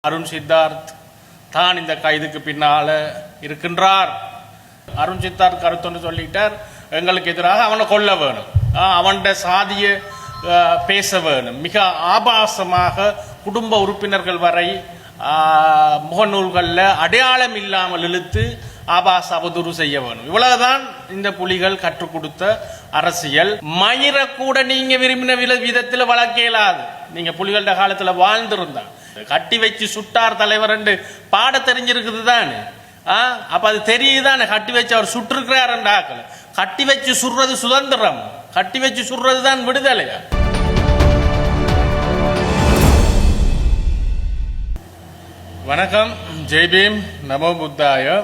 அருண் சித்தார்த் தான் இந்த கைதுக்கு பின்னால இருக்கின்றார். அருண் சித்தார்த் கருத்தொன்று சொல்லிட்டார், எங்களுக்கு எதிராக அவனை கொல்ல வேணும், அவன்ட சாதிய பேச வேணும், மிக ஆபாசமாக குடும்ப உறுப்பினர்கள் வரை முகநூல்களில் அடையாளம் இல்லாமல் இழுத்து ஆபாச அவதூறு செய்ய வேணும். இவ்வளவுதான் இந்த புலிகள் கற்றுக் கொடுத்த அரசியல். மயிர கூட நீங்க விரும்பின விதத்தில் வளர்க்க இயலாது. நீங்க புலிகள காலத்துல வாழ்ந்திருந்தா கட்டி வச்சு சுட்டார் தலைவர் என்று பாட தெரிஞ்சிருக்குது தானே. அப்ப அது தெரியுதானே, கட்டி வச்சு அவர் சுட்டிருக்கிறார் ஆக்கள். கட்டி வச்சு சுடுறது சுதந்திரம், கட்டி வச்சு சுடுறது தான் விடுதலையா? வணக்கம், ஜெய்பீம், நமோ புத்தாய.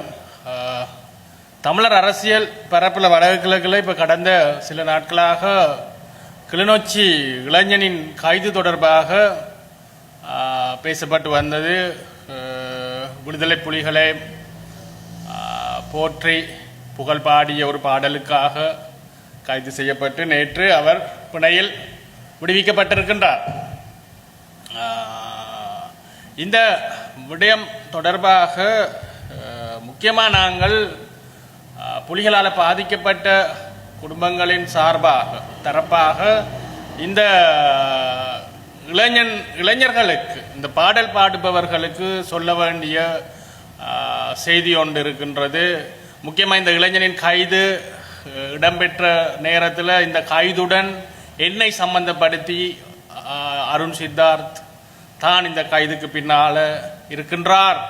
தமிழர் அரசியல் பரப்பில் வடகிழக்கில் இப்போ கடந்த சில நாட்களாக கிளிநொச்சி இளைஞனின் கைது தொடர்பாக பேசப்பட்டு வந்தது. விடுதலை புலிகளை போற்றி புகழ் பாடிய ஒரு பாடலுக்காக கைது செய்யப்பட்டு நேற்று அவர் பிணையில் விடுவிக்கப்பட்டிருக்கின்றார். இந்த விடயம் தொடர்பாக முக்கியமாக நாங்கள் புலிகளால் பாதிக்கப்பட்ட குடும்பங்களின் தரப்பாக இந்த இளைஞர்களுக்கு, இந்த பாடல் பாடுபவர்களுக்கு சொல்ல வேண்டிய செய்தி ஒன்று இருக்கின்றது. முக்கியமாக இந்த இளைஞனின் கைது இடம்பெற்ற நேரத்தில் இந்த கைதுடன் என்னை சம்பந்தப்படுத்தி அருண் சித்தார்த் தான் இந்த கைதுக்கு பின்னால் இருக்கின்றார்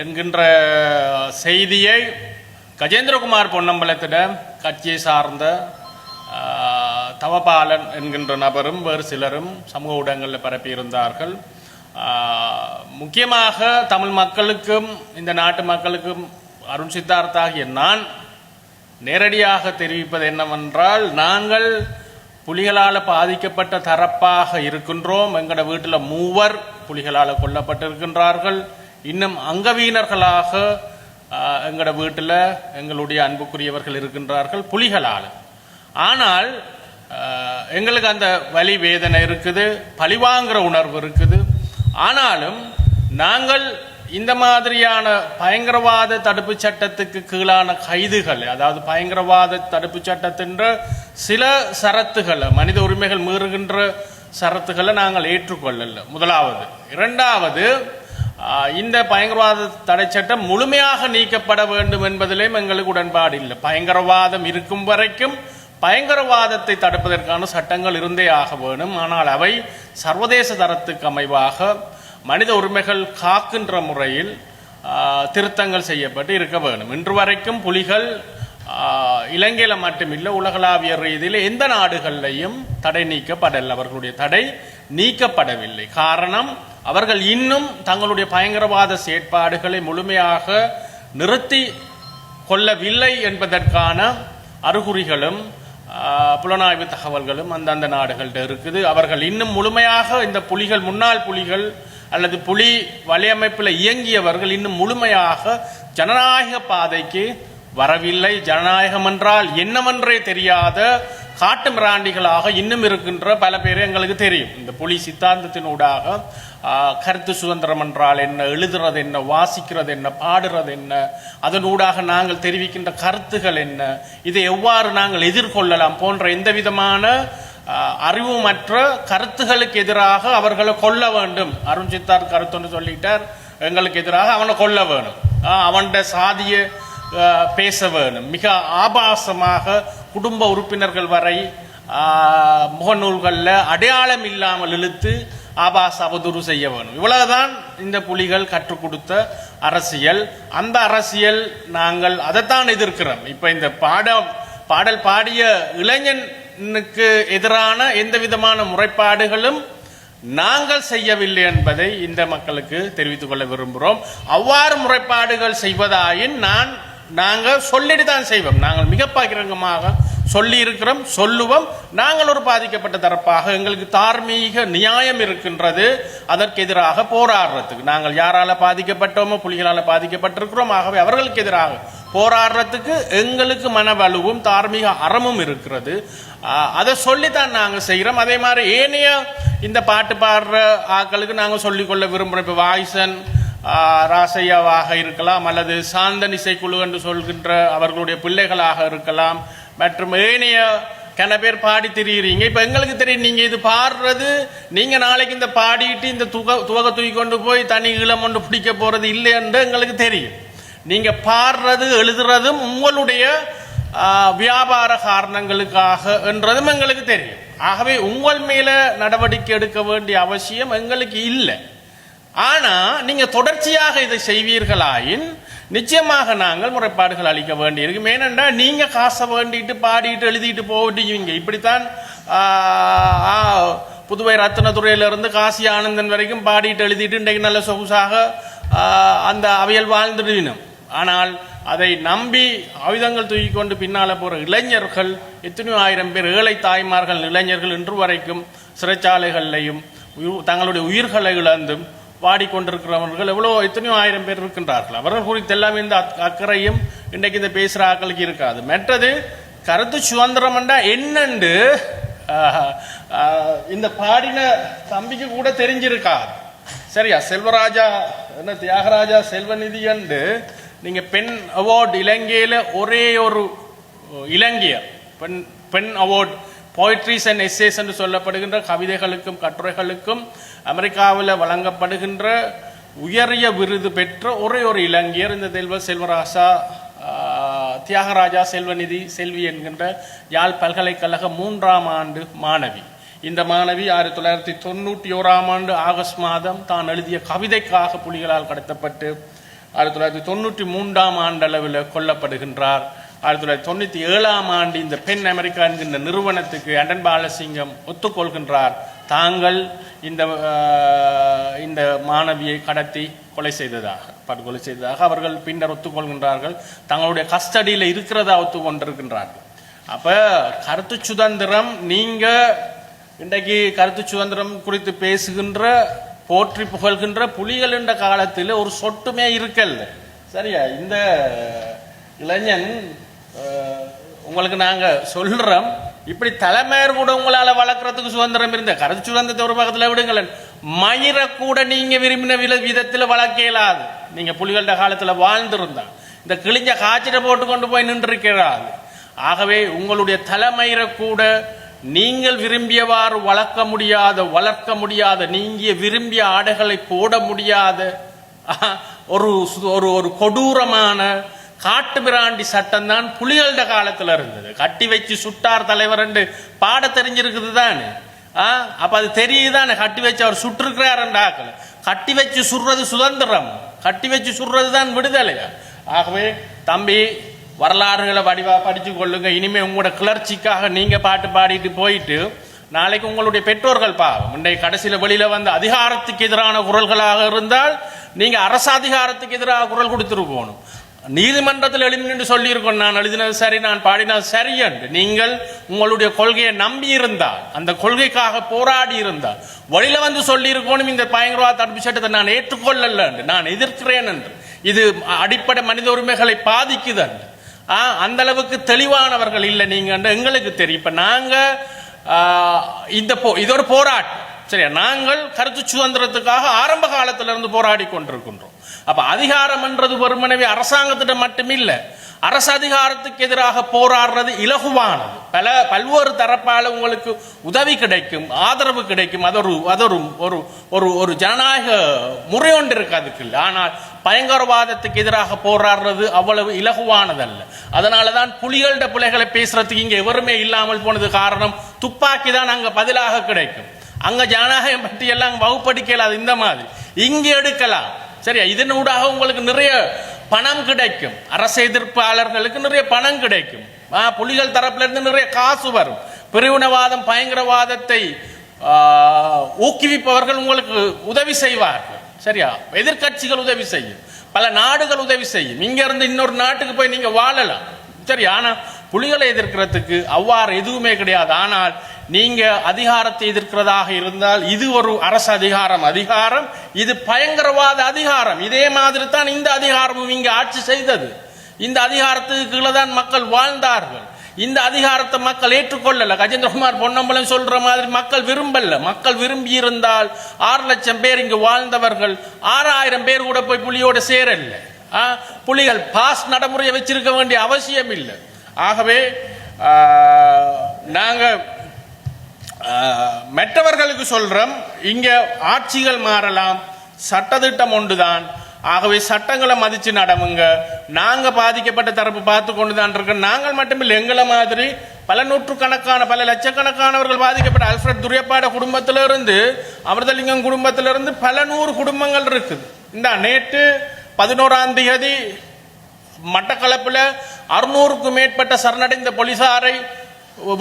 என்கின்ற செய்தியை கஜேந்திரகுமார் பொன்னம்பலத்திடம் கட்சியை சார்ந்த தவபாலன் என்கின்ற நபரும் வேறு சிலரும் சமூக ஊடகங்களில் பரப்பியிருந்தார்கள். முக்கியமாக தமிழ் மக்களுக்கும் இந்த நாட்டு மக்களுக்கும் அருண் சித்தார்த் ஆகிய நான் நேரடியாக தெரிவிப்பது என்னவென்றால், நாங்கள் புலிகளால் பாதிக்கப்பட்ட தரப்பாக இருக்கின்றோம். எங்களோட வீட்டில் 3 புலிகளால் கொல்லப்பட்டிருக்கின்றார்கள். இன்னும் அங்கவீனர்களாக எங்களோட வீட்டில் எங்களுடைய அன்புக்குரியவர்கள் இருக்கின்றார்கள் புலிகளால். ஆனால் எங்களுக்கு அந்த வலி வேதனை இருக்குது, பழிவாங்கிற உணர்வு இருக்குது. ஆனாலும் நாங்கள் இந்த மாதிரியான பயங்கரவாத தடுப்பு சட்டத்துக்கு கீழான கைதுகள், அதாவது பயங்கரவாத தடுப்பு சட்டத்தின்ற சில சரத்துகளை, மனித உரிமைகள் மீறுகின்ற சரத்துகளை நாங்கள் ஏற்றுக்கொள்ளல. முதலாவது. இரண்டாவது, இந்த பயங்கரவாத தடை சட்டம் முழுமையாக நீக்கப்பட வேண்டும் என்பதிலேயும் எங்களுக்கு உடன்பாடு இல்லை. பயங்கரவாதம் இருக்கும் வரைக்கும் பயங்கரவாதத்தை தடுப்பதற்கான சட்டங்கள் இருந்தே ஆக வேணும். ஆனால் அவை சர்வதேச தரத்துக்கு அமைவாக மனித உரிமைகள் காக்கின்ற முறையில் திருத்தங்கள் செய்யப்பட்டு இருக்க வேண்டும். இன்று வரைக்கும் புலிகள் இலங்கையில் மட்டுமில்லை, உலகளாவிய ரீதியில் எந்த நாடுகளிலையும் தடை நீக்கப்படவில்லை. அவர்களுடைய தடை நீக்கப்படவில்லை. காரணம், அவர்கள் இன்னும் தங்களுடைய பயங்கரவாத செயற்பாடுகளை முழுமையாக நிறுத்தி கொள்ளவில்லை என்பதற்கான அறிகுறிகளும் புலனாய்வு தகவல்களும் அந்தந்த நாடுகள்கிட்ட இருக்குது. அவர்கள் இன்னும் முழுமையாக இந்த புலிகள், முன்னாள் புலிகள் அல்லது புலி வலையமைப்பில் இயங்கியவர்கள் இன்னும் முழுமையாக ஜனநாயக பாதைக்கு வரவில்லை. ஜனநாயகம் என்றால் என்னவென்றே தெரியாத காட்டு மிராண்டிகளாக இன்னும் இருக்கின்ற பல பேர் எங்களுக்கு தெரியும். இந்த புலி சித்தாந்தத்தினூடாக கருத்து சுதந்திரம் என்றால் என்ன, எழுதுறது என்ன, வாசிக்கிறது என்ன, பாடுறது என்ன, அதனூடாக நாங்கள் தெரிவிக்கின்ற கருத்துகள் என்ன, இதை எவ்வாறு நாங்கள் எதிர்கொள்ளலாம் போன்ற எந்த விதமான அறிவுமற்ற கருத்துகளுக்கு எதிராக அவர்களை கொல்ல வேண்டும். அருண் சித்தார்த் கருத்தொன்று சொல்லிட்டார், எங்களுக்கு எதிராக அவனை கொல்ல வேணும், அவன்ட சாதிய பேச வேணும், மிக ஆபாசமாக குடும்ப உறுப்பினர்கள் வரை முகநூல்களில் அடையாளம் இல்லாமல் இழுத்து ஆபாச அவதூறு செய்ய வேணும். இவ்வளவுதான் இந்த புலிகள் கற்றுக் கொடுத்த அரசியல். அந்த அரசியல் நாங்கள் அதைத்தான் எதிர்க்கிறோம். இப்ப இந்த பாடல் பாடிய இளைஞனுக்கு எதிரான எந்த விதமான முறைப்பாடுகளும் நாங்கள் செய்யவில்லை என்பதை இந்த மக்களுக்கு தெரிவித்துக் கொள்ள விரும்புகிறோம். அவ்வாறு முறைப்பாடுகள் செய்வதாயின் நாங்கள் சொல்லிட்டு தான் செய்வோம். நாங்கள் மிக பகிரங்கமாக சொல்லி இருக்கிறோம், சொல்லுவோம். நாங்கள் ஒரு பாதிக்கப்பட்ட தரப்பாக எங்களுக்கு தார்மீக நியாயம் இருக்கின்றது அதற்கு எதிராக போராடுறதுக்கு. நாங்கள் யாரால பாதிக்கப்பட்டோமோ புலிகளால் பாதிக்கப்பட்டிருக்கிறோம். ஆகவே அவர்களுக்கு எதிராக போராடுறதுக்கு எங்களுக்கு மனவலுவும் தார்மீக அறமும் இருக்கிறது. அதை சொல்லித்தான் நாங்கள் செய்கிறோம். அதே மாதிரி ஏனைய இந்த பாட்டு பாடுற ஆக்களுக்கு நாங்கள் சொல்லிக்கொள்ள விரும்புகிறோம். இப்போ வாய்சன் ராசையாவாக இருக்கலாம், அல்லது சாந்தன் இசைக்குழு என்று சொல்கின்ற அவர்களுடைய பிள்ளைகளாக இருக்கலாம், மற்றும் ஏனைய கன பேர் பாடி திரியுறீங்க. இப்போ எங்களுக்கு தெரியும் நீங்கள் இது பாடுறது, நீங்கள் நாளைக்கு இந்த பாடிட்டு இந்த துவக தூக்கி கொண்டு போய் தனி இளம் ஒன்று பிடிக்க போகிறது இல்லை என்று எங்களுக்கு தெரியும். நீங்கள் பாடுறது எழுதுறதும் உங்களுடைய வியாபார காரணங்களுக்காக என்றதும் எங்களுக்கு தெரியும். ஆகவே உங்கள் மேல நடவடிக்கை எடுக்க வேண்டிய அவசியம் எங்களுக்கு இல்லை. ஆனா நீங்க தொடர்ச்சியாக இதை செய்வீர்களாயின் நிச்சயமாக நாங்கள் முறைப்பாடுகள் அளிக்க வேண்டியிருக்கும். ஏனென்றால் நீங்க காசை வேண்டிட்டு பாடிட்டு எழுதிட்டு போவிட்டீங்க. இப்படித்தான் புதுவை ரத்னதுறையிலிருந்து காசி ஆனந்தன் வரைக்கும் பாடிட்டு எழுதிட்டு இன்றைக்கு நல்ல சொகுசாக அந்த அவையல் வாழ்ந்துடணும். ஆனால் அதை நம்பி ஆயுதங்கள் தூக்கி கொண்டு பின்னால போற இளைஞர்கள் எத்தனையோ ஆயிரம் பேர், ஏழை தாய்மார்கள், இளைஞர்கள் இன்று வரைக்கும் சிறைச்சாலைகளிலையும் தங்களுடைய உயிர்களை இழந்தும் வாடிக்கொண்டிருக்கிறவர்கள் எத்தனையோ ஆயிரம் பேர் இருக்கின்றார்கள். அவர்கள் குறித்து எல்லாம் இந்த அக்கறையும் இன்றைக்கு இந்த பேசுகிற ஆக்களுக்கு இருக்காது. மற்றது கருத்து சுதந்திரம் என்றா என்னண்டு இந்த பாடின தம்பிக்கு கூட தெரிஞ்சிருக்காது. சரியா? செல்வராஜா என்ன தியாகராஜா செல்வநிதி என்று நீங்க பெண் அவார்டு இலங்கையில ஒரே ஒரு இலங்கையர் பெண் அவார்டு போய்ட்ரிஸ் அண்ட் எஸ்ஸேஸ் என்று சொல்லப்படுகின்ற கவிதைகளுக்கும் கட்டுரைகளுக்கும் அமெரிக்காவில் வழங்கப்படுகின்ற உயரிய விருது பெற்ற ஒரே ஒரு இலங்கையர் இந்த செல்வராஜா தியாகராஜா செல்வநிதி செல்வி என்கின்ற யாழ் பல்கலைக்கழக 3ஆம் ஆண்டு மாணவி. இந்த மாணவி 1991ஆம் ஆண்டு ஆகஸ்ட் மாதம் தான் எழுதிய கவிதைக்காக புலிகளால் கடத்தப்பட்டு 1993ஆம் ஆண்டளவில் கொல்லப்படுகின்றார். 1997ஆம் ஆண்டு இந்த பெண் அமெரிக்கா என்கின்ற நிறுவனத்துக்கு அண்டன் பாலசிங்கம் ஒத்துக்கொள்கின்றார். தாங்கள் இந்த மாணவியை கடத்தி படுகொலை செய்ததாக அவர்கள் பின்னர் ஒத்துக்கொள்கின்றார்கள். தங்களுடைய கஸ்டடியில் இருக்கிறதா ஒத்துக்கொண்டிருக்கின்றார்கள். அப்ப கருத்து சுதந்திரம், நீங்க இன்றைக்கு கருத்து சுதந்திரம் குறித்து பேசுகின்ற போற்றி புகழ்கின்ற புலிகள் என்ற காலத்தில் ஒரு சொட்டுமே இருக்கல்ல. சரியா? இந்த இளைஞன் உங்களுக்கு நாங்க சொல்றோம், இப்படி தலைமையர் கூட உங்களால வளர்க்கறதுக்கு சுதந்திரம் இருந்த கருத்து சுதந்திரத்தை ஒரு பக்கத்தில் விடுங்களேன், மயிரை கூட நீங்க விரும்பின விதத்தில் வளர்க்க இயலாது. நீங்க புலிகள காலத்துல வாழ்ந்திருந்தா இந்த கிழிஞ்ச காய்ச்சலை போட்டு கொண்டு போய் நின்றிருக்கிறாது. ஆகவே உங்களுடைய தலைமயிரை கூட நீங்கள் விரும்பியவாறு வளர்க்க முடியாத நீங்க விரும்பிய ஆடைகளை போட முடியாத ஒரு கொடூரமான காட்டு பிராண்டி சட்டம் தான் புலிகள காலத்துல இருந்தது. கட்டி வச்சு சுட்டார் தலைவர் என்று பாட தெரிஞ்சிருக்குது தானே. அப்ப அது தெரியுதானே, கட்டி வச்சு அவர் சுட்டிருக்கிறார். கட்டி வச்சு சுடுறது சுதந்திரம், கட்டி வச்சு சுடுறது தான் விடுதலையா? ஆகவே தம்பி, வரலாறுகளை வடிவா படிச்சு கொள்ளுங்க. இனிமே உங்களோட கிளர்ச்சிக்காக நீங்க பாட்டு பாடிட்டு போயிட்டு நாளைக்கு உங்களுடைய பெற்றோர்கள் பாவம். இன்றைக்கு கடைசியில வெளியில வந்து அதிகாரத்துக்கு எதிரான குரல்களாக இருந்தால் நீங்க அரசு அதிகாரத்துக்கு எதிராக குரல் கொடுத்துருக்கணும். நீதிமன்றத்தில் எழுதி சொல்லியிருக்கோம், நான் எழுதினது சரி, நான் பாடினது சரி என்று. நீங்கள் உங்களுடைய கொள்கையை நம்பி இருந்தால், அந்த கொள்கைக்காக போராடி இருந்தால் வழியில வந்து சொல்லி இருக்கணும், இந்த பயங்கரவாத தடுப்பு சட்டத்தை நான் ஏற்றுக்கொள்ளல என்று, நான் எதிர்க்கிறேன் என்று, இது அடிப்படை மனித உரிமைகளை பாதிக்குது என்று. அந்த அளவுக்கு தெளிவானவர்கள் இல்லை நீங்க எங்களுக்கு தெரியும். இப்ப நாங்க இது ஒரு போராட்டம். சரியா? நாங்கள் கருத்து சுதந்திரத்துக்காக ஆரம்ப காலத்திலிருந்து போராடி கொண்டிருக்கின்றோம். அப்ப அதிகாரம் என்றது வெறுமனவே அரசாங்கத்திடம் மட்டுமில்ல, அரசு அதிகாரத்துக்கு எதிராக போராடுறது இலகுவானது. பல்வேறு தரப்பால உங்களுக்கு உதவி கிடைக்கும், ஆதரவு கிடைக்கும். ஒரு ஜனநாயக முறை ஒன்று இருக்கு அதுக்கு இல்லை. ஆனால் பயங்கரவாதத்துக்கு எதிராக போராடுறது அவ்வளவு இலகுவானதல்ல. அதனாலதான் புலிகள பிள்ளைகளை பேசுறதுக்கு இங்க எவருமே இல்லாமல் போனது காரணம், துப்பாக்கி தான் அங்க பதிலாக கிடைக்கும். அங்க ஜனநாயகம் பற்றி எல்லாம் வகுப்படிக்கலாது. இந்த மாதிரி இங்க எடுக்கலாம். சரியா? இதனூடாக உங்களுக்கு நிறைய பணம் கிடைக்கும், அரசு எதிர்ப்பாளர்களுக்கு நிறைய பணம் கிடைக்கும், புலிகள் தரப்புல இருந்து நிறைய காசு வரும். பிரிவினவாதம் பயங்கரவாதத்தை ஊக்குவிப்பவர்கள் உங்களுக்கு உதவி செய்வார்கள். சரியா? எதிர்கட்சிகள் உதவி செய்யும், பல நாடுகள் உதவி செய்யும். இங்க இருந்து இன்னொரு நாட்டுக்கு போய் நீங்க வாழலாம். சரி? ஆனா புலிகளை எதிர்க்கிறதுக்கு அவ்வாறு எதுவுமே கிடையாது. ஆனால் நீங்க அதிகாரத்தை எதிர்க்கிறதாக இருந்தால் இது ஒரு அரசு அதிகாரம், இது பயங்கரவாத அதிகாரம். இதே மாதிரி தான் இந்த அதிகாரமும் இங்க ஆட்சி செய்தது. இந்த அதிகாரத்துக்கு கீழே தான் மக்கள் வாழ்ந்தார்கள். இந்த அதிகாரத்தை மக்கள் ஏற்றுக்கொள்ளல. கஜேந்திரகுமார் பொன்னம்பலம் சொல்ற மாதிரி மக்கள் விரும்பல. மக்கள் விரும்பி இருந்தால் 6 லட்சம் பேர் இங்கு வாழ்ந்தவர்கள் 6000 பேர் கூட போய் புலியோட சேரல. புலிகள் பாஸ் நடைமுறையை வச்சிருக்க வேண்டிய அவசியம் இல்லை. ஆகவே நாங்க மற்றவர்களுக்கு சொல்றோம், இங்க ஆட்சிகள் மாறலாம், சட்டத்திட்டம் ஒன்றுதான். ஆகவே சட்டங்களை மதிச்சு நடமுங்க. நாங்க பாதிக்கப்பட்ட தரப்பு பார்த்து கொண்டுதான் இருக்கோம். நாங்கள் மட்டுமில்லை, எங்களை மாதிரி பல நூற்றுக்கணக்கான பல லட்சக்கணக்கானவர்கள் பாதிக்கப்பட்ட அல்ஃபிரட் துரியப்பாட குடும்பத்திலிருந்து அமிர்தலிங்கம் குடும்பத்திலிருந்து பல 100 குடும்பங்கள் இருக்குது. இந்த நேற்று 11ஆம் தேதி மட்டக்களப்பில் 600க்கும் மேற்பட்ட சரணடைந்த போலீசாரை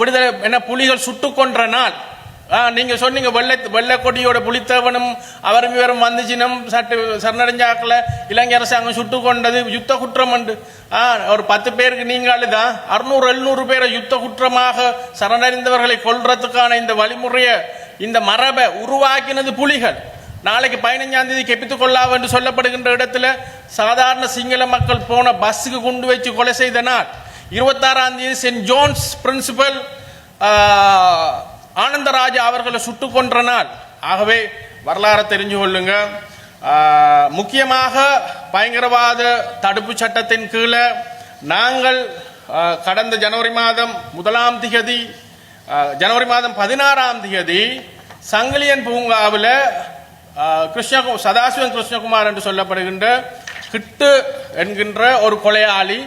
விடுதலை என புலிகள் சுட்டுக் கொன்ற நாள். நீங்க சொன்னீங்க வெள்ளை கொடியோட புலித்தேவனும் அவரும் இவரும் வந்துச்சினம் சரணடைஞ்சாக்கல இலங்கை அரசாங்கம் சுட்டு கொண்டது யுத்த குற்றம் உண்டு. ஒரு 10 பேருக்கு நீங்களுதான் 600-700 பேரை யுத்த குற்றமாக சரணடைந்தவர்களை கொல்றதுக்கான இந்த வழிமுறையை இந்த மரபை உருவாக்கினது புலிகள். நாளைக்கு 15ஆம் தேதி கெப்பித்துக் கொள்ளாவ என்று சொல்லப்படுகின்ற இடத்துல சாதாரண சிங்கள மக்கள் போன பஸ்ஸுக்கு கொண்டு வச்சு கொலை செய்த நாள். 26ஆம் தேதி சென்ட் ஜோன்ஸ் பிரின்சிபல் ஆனந்தராஜா அவர்களை சுட்டு கொன்ற நாள். ஆகவே வரலாறு தெரிஞ்சு கொள்ளுங்க. முக்கியமாக பயங்கரவாத தடுப்பு சட்டத்தின் கீழே நாங்கள் கடந்த ஜனவரி மாதம் 1ஆம் தேதி ஜனவரி மாதம் 16ஆம் தேதி சங்கிலியன் பூங்காவில் சதாசிவன் கிருஷ்ணகுமார் என்று சொல்லப்படுகின்ற கிட்டு என்கின்ற ஒரு கொலையாளி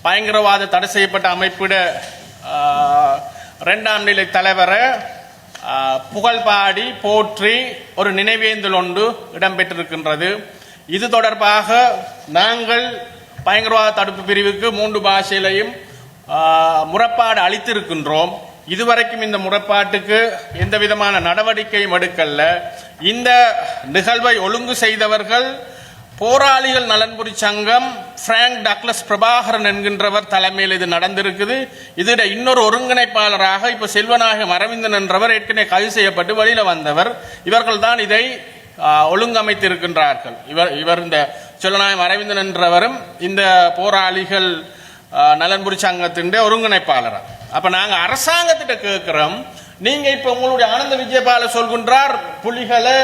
பயங்கரவாத தடை செய்யப்பட்ட அமைப்பிட 2ஆம் நிலை தலைவரை புகழ்பாடி போற்றி ஒரு நினைவேந்தல் ஒன்று இடம்பெற்றிருக்கின்றது. இது தொடர்பாக நாங்கள் பயங்கரவாத தடுப்பு பிரிவுக்கு 3 பாஷையிலையும் முறைப்பாடு அளித்திருக்கின்றோம். இதுவரைக்கும் இந்த முறைப்பாட்டுக்கு எந்த விதமான நடவடிக்கையும் எடுக்கல. இந்த நிகழ்வை ஒழுங்கு செய்தவர்கள் போராளிகள் நலன்புரி சங்கம் பிராங்க் டக்ளஸ் பிரபாகரன் என்கின்றவர் தலைமையில் இது நடந்திருக்குது. இதோட இன்னொரு ஒருங்கிணைப்பாளராக இப்ப செல்வநாயகம் அரவிந்தன் என்றவர் ஏற்கனவே கைது செய்யப்பட்டு வெளியில வந்தவர். இவர்கள் தான் இதை ஒழுங்கமைத்திருக்கின்றார்கள். இவர் இந்த செல்வநாயகம் அரவிந்தன் என்றவரும் இந்த போராளிகள் நலன்புரி சங்கத்தின் ஒருங்கிணைப்பாளர். அப்ப நாங்க அரசாங்கத்திட்ட கேட்கிறோம், நீங்க இப்ப உங்களுடைய ஆனந்த விஜயபால சொல்கின்றார் புலிகளை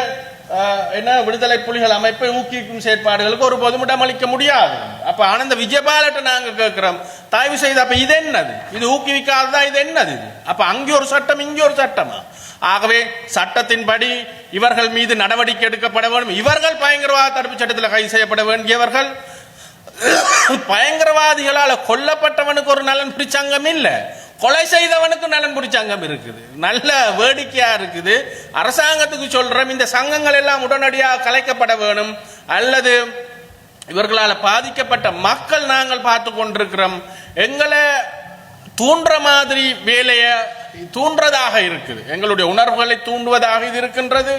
என்ன விடுதலை புலிகள் அமைப்பை ஊக்குவிக்கும் செயற்பாடுகளுக்கு ஒரு பொதும் இடமளிக்க முடியாது. அப்ப ஆனந்த விஜயபாலட்ட நாங்க கேட்கிறோம், தயவு செய்து அப்ப இது என்னது, இது ஊக்குவிக்காததா, இது என்னது இது? அப்ப அங்கே ஒரு சட்டம் இங்கே ஒரு சட்டமா? ஆகவே சட்டத்தின்படி இவர்கள் மீது நடவடிக்கை எடுக்கப்பட வேண்டும். இவர்கள் பயங்கரவாத தடுப்பு சட்டத்தில் கைது செய்யப்பட வேண்டியவர்கள். பயங்கரவாதிகளால் கொல்லப்பட்டவனுக்கு ஒரு நலன் பிடிச்சங்கம் இல்ல, கொலை செய்தவனுக்கு நலன் பிடிச்சங்கம் இருக்குது. நல்ல வேடிக்கையா இருக்குது. அரசாங்கத்துக்கு சொல்றோம், இந்த சங்கங்கள் எல்லாம் உடனடியாக கலைக்கப்பட வேணும், அல்லது இவர்களால் பாதிக்கப்பட்ட மக்கள் நாங்கள் பார்த்து கொண்டிருக்கிறோம், எங்களை தூண்டுற மாதிரி வேலைய தூண்டுறதாக இருக்குது, எங்களுடைய உணர்வுகளை தூண்டுவதாக இது இருக்கின்றது.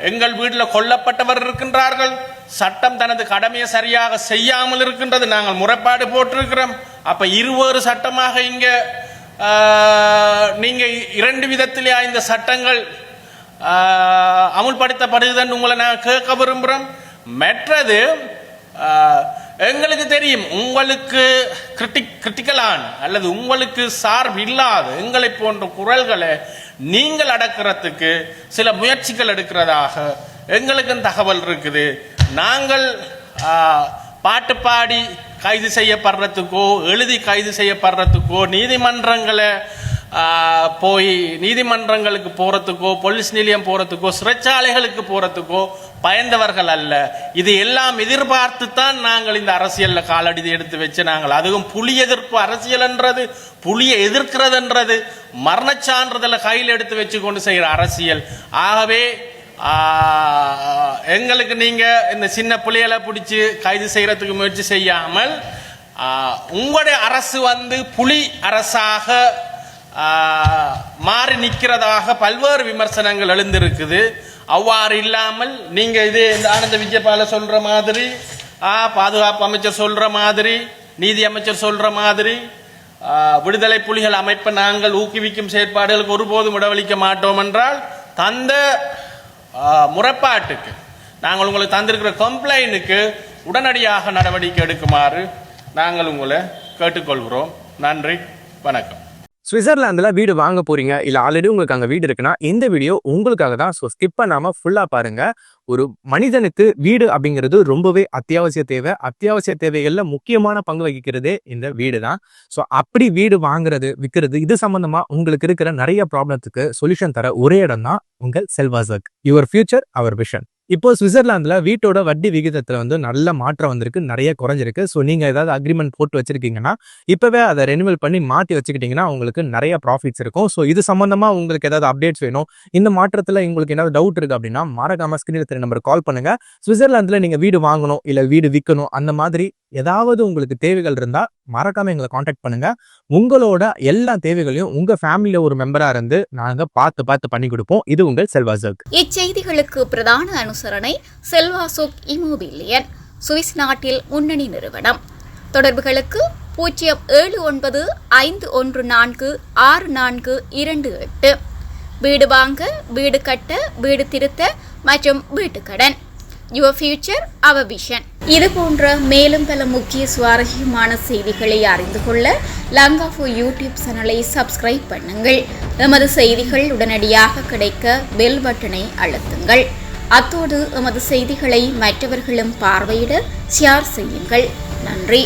எங்கள் வீட்டில் கொல்லப்பட்டவர் இருக்கின்றார்கள், சட்டம் தனது கடமையை சரியாக செய்யாமல் இருக்கின்றது, நாங்கள் முறைப்பாடு போட்டிருக்கிறோம். அப்ப இருவேறு சட்டமாக இங்க நீங்க 2 விதத்திலே இந்த சட்டங்கள் அமுல்படுத்தப்படுதுன்னு உங்களை நான் கேட்க விரும்புகிறோம். மற்றது எங்களுக்கு தெரியும், உங்களுக்கு கிரிட்டிக்கலான அல்லது உங்களுக்கு சார்பு இல்லாத எங்களை போன்ற குரல்களை நீங்கள் அடக்கிறதுக்கு சில முயற்சிகள் எடுக்கிறதாக எங்களுக்கும் தகவல் இருக்குது. நாங்கள் பாட்டு பாடி கைது செய்யப்படுறதுக்கோ எழுதி கைது செய்யப்படுறதுக்கோ நீதிமன்றங்களை போய் நீதிமன்றங்களுக்கு போறதுக்கோ போலீஸ் நிலையம் போறதுக்கோ சிறைச்சாலைகளுக்கு போறதுக்கோ பயந்தவர்கள் அல்ல. இது எல்லாம் எதிர்பார்த்து தான் நாங்கள் இந்த அரசியல்ல காலடி எடுத்து வச்சு நாங்கள் அதுவும் புலி எதிர்ப்பு அரசியல் என்றது, புலியை எதிர்க்கிறது என்றது, மரணச்சான்றிதழை கையில் எடுத்து வச்சு கொண்டு செய்கிற அரசியல். ஆகவே எங்களுக்கு நீங்க இந்த சின்ன புலிகளை பிடிச்சு கைது செய்யறதுக்கு முயற்சி செய்யாமல் உங்களுடைய அரசு புலி அரசாக மாறி நிற்கிறதாக பல்வேறு விமர்சனங்கள் எழுந்திருக்குது. அவ்வாறு இல்லாமல் நீங்க இது இந்த ஆனந்த விஜயபால சொல்ற மாதிரி, பாதுகாப்பு அமைச்சர் சொல்ற மாதிரி, நீதி அமைச்சர் சொல்ற மாதிரி விடுதலை புலிகள் அமைப்பை நாங்கள் ஊக்குவிக்கும் செயற்பாடுகளுக்கு ஒருபோதும் இடவளிக்க மாட்டோம் என்றால் தந்த முறைப்பாட்டுக்கு நாங்கள் உங்களுக்கு தந்திருக்கிற கம்ப்ளைனுக்கு உடனடியாக நடவடிக்கை எடுக்குமாறு நாங்கள் உங்களை கேட்டுக்கொள்கிறோம். நன்றி, வணக்கம். சுவிட்சர்லாந்துல வீடு வாங்க போறீங்க, இல்ல ஆல்ரெடி உங்களுக்கு அங்க வீடு இருக்குன்னா இந்த வீடியோ உங்களுக்காக தான். ஸோ ஸ்கிப் பண்ணாம ஃபுல்லா பாருங்க. ஒரு மனிதனுக்கு வீடு அப்படிங்கிறது ரொம்பவே அத்தியாவசிய தேவை. அத்தியாவசிய தேவைகள்ல முக்கியமான பங்கு வகிக்கிறதே இந்த வீடு தான். ஸோ அப்படி வீடு வாங்குறது, விற்கிறது, இது சம்பந்தமா உங்களுக்கு இருக்கிற நிறைய ப்ராப்ளத்துக்கு சொல்யூஷன் தர ஒரே இடம் தான் உங்கள் செல்வாசக். Your future our vision. இப்போ சுவிட்சர்லாந்துல வீட்டோட வட்டி விகிதத்துல நல்ல மாற்றம் வந்திருக்கு, நிறைய குறைஞ்சிருக்கு. ஸோ நீங்க ஏதாவது அக்ரிமெண்ட் போட்டு வச்சிருக்கீங்கன்னா இப்பவே அதை ரெனிவல் பண்ணி மாற்றி வச்சுக்கிட்டீங்கன்னா உங்களுக்கு நிறைய ப்ராஃபிட்ஸ் இருக்கும். ஸோ இது சம்பந்தமா உங்களுக்கு ஏதாவது அப்டேட்ஸ் வேணும், இந்த மாற்றத்துல உங்களுக்கு ஏதாவது டவுட் இருக்கு அப்படின்னா மறக்காம ஸ்கிரீன்ல தெரிய நம்பருக்கு கால் பண்ணுங்க. சுவிட்சர்லாந்துல நீங்க வீடு வாங்கணும் இல்ல வீடு விற்கணும், அந்த மாதிரி ஏதாவது உங்களுக்கு தேவைகள் இருந்தா மறக்காம எங்களை காண்டாக்ட் பண்ணுங்க. உங்களோட எல்லா தேவைகளையும் உங்க ஃபேமிலியில ஒரு மெம்பரா இருந்து நாங்க பார்த்து பண்ணி கொடுப்போம். இது உங்கள் செல்வாசக். இச்செய்திகளுக்கு பிரதான அனுசரணை செல்வாசோக் இமோபிலியன், சுவிஸ் நாட்டில் முன்னணி நிறுவனம். தொடர்புகளுக்கு 07951464428. வீடு வாங்க, வீடு கட்ட, வீடு திருத்த மற்றும் வீட்டுக்கடன். Your future our vision. இது போன்ற மேலும் பல முக்கிய சுவாரஸ்யமான செய்திகளை அறிந்து கொள்ள லங்காஃபோ யூடியூப் சேனலை சப்ஸ்கிரைப் பண்ணுங்கள். எமது செய்திகள் உடனடியாக கிடைக்க பெல் பட்டனை அழுத்துங்கள். அத்தோடு எமது செய்திகளை மற்றவர்களும் பார்வையிட ஷேர் செய்யுங்கள். நன்றி.